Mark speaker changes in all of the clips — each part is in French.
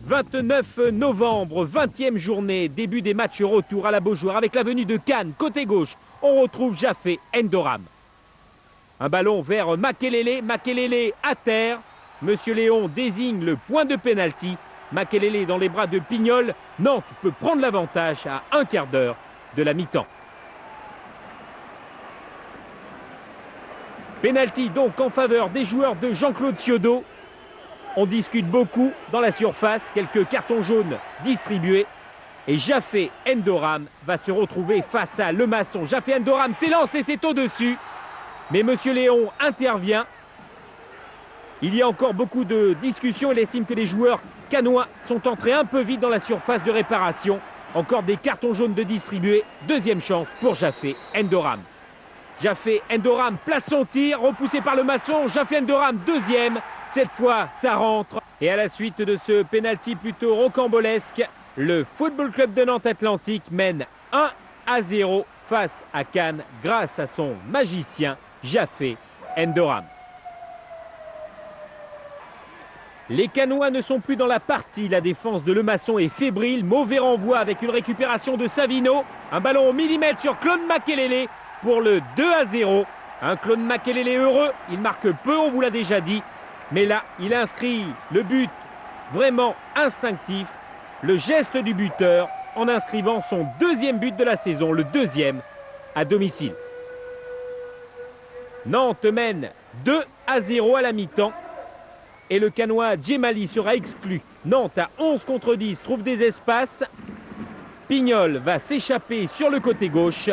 Speaker 1: 29 novembre, 20e journée, début des matchs retour à la Beaujoire avec la venue de Cannes. Côté gauche, on retrouve Jaffé Endoram. Un ballon vers Makelele, Makelele à terre. Monsieur Léon désigne le point de pénalty. Makelele dans les bras de Pignol. Nantes peut prendre l'avantage à un quart d'heure de la mi-temps. Pénalty donc en faveur des joueurs de Jean-Claude Ciodo. On discute beaucoup dans la surface, quelques cartons jaunes distribués. Et Jaffé Endoram va se retrouver face à Lemasson. Jaffé Endoram s'élance et c'est au-dessus. Mais Monsieur Léon intervient. Il y a encore beaucoup de discussions. Il estime que les joueurs cannois sont entrés un peu vite dans la surface de réparation. Encore des cartons jaunes de distribués. Deuxième chance pour Jaffé Endoram. Jaffé Endoram place son tir, repoussé par Lemasson. Jaffé Endoram deuxième. Cette fois, ça rentre. Et à la suite de ce pénalty plutôt rocambolesque, le Football Club de Nantes Atlantique mène 1-0 face à Cannes grâce à son magicien Jaffé Endoram. Les Cannois ne sont plus dans la partie. La défense de Lemasson est fébrile. Mauvais renvoi avec une récupération de Savino. Un ballon au millimètre sur Claude Makelele pour le 2-0. Un Claude Makelele heureux. Il marque peu, on vous l'a déjà dit. Mais là, il inscrit le but vraiment instinctif. Le geste du buteur en inscrivant son deuxième but de la saison. Le deuxième à domicile. Nantes mène 2-0 à la mi-temps. Et le Cannois Djemali sera exclu. Nantes à 11 contre 10 trouve des espaces. Pignol va s'échapper sur le côté gauche.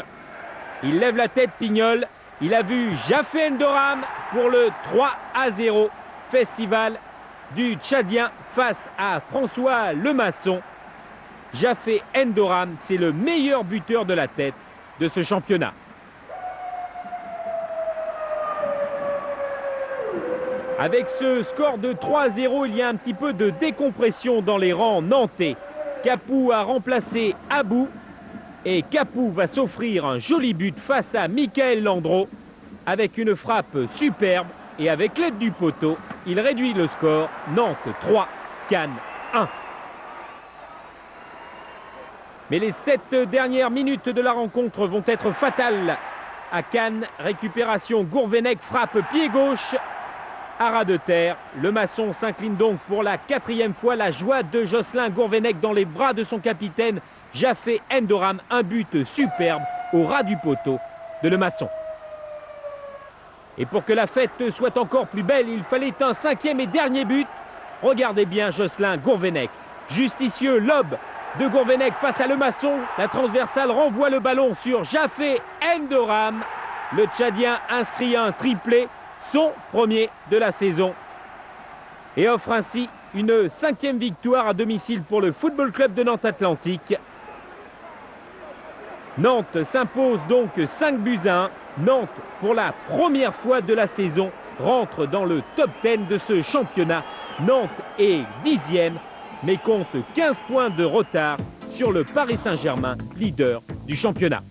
Speaker 1: Il lève la tête, Pignol. Il a vu Jaffé Endoram pour le 3-0. Festival du Tchadien face à François Lemasson. Jaffé Endoram, c'est le meilleur buteur de la tête de ce championnat. Avec ce score de 3-0, il y a un petit peu de décompression dans les rangs nantais. Capou a remplacé Abou et Capou va s'offrir un joli but face à Michael Landreau avec une frappe superbe et avec l'aide du poteau, il réduit le score. Nantes 3, Cannes 1. Mais les 7 dernières minutes de la rencontre vont être fatales à Cannes. Récupération, Gourvenec frappe pied gauche. À ras de terre, Lemasson s'incline donc pour la 4e fois. La joie de Jocelyn Gourvenec dans les bras de son capitaine Jaffé Endoram. Un but superbe au ras du poteau de Lemasson. Et pour que la fête soit encore plus belle, il fallait un 5e et dernier but. Regardez bien Jocelyn Gourvenec. Justicieux lob de Gourvenec face à Lemasson. La transversale renvoie le ballon sur Jaffé Endoram. Le Tchadien inscrit un triplé. Son premier de la saison et offre ainsi une 5e victoire à domicile pour le Football Club de Nantes Atlantique. Nantes s'impose donc 5-1. Nantes, pour la première fois de la saison, rentre dans le top 10 de ce championnat. Nantes est 10e, mais compte 15 points de retard sur le Paris Saint-Germain, leader du championnat.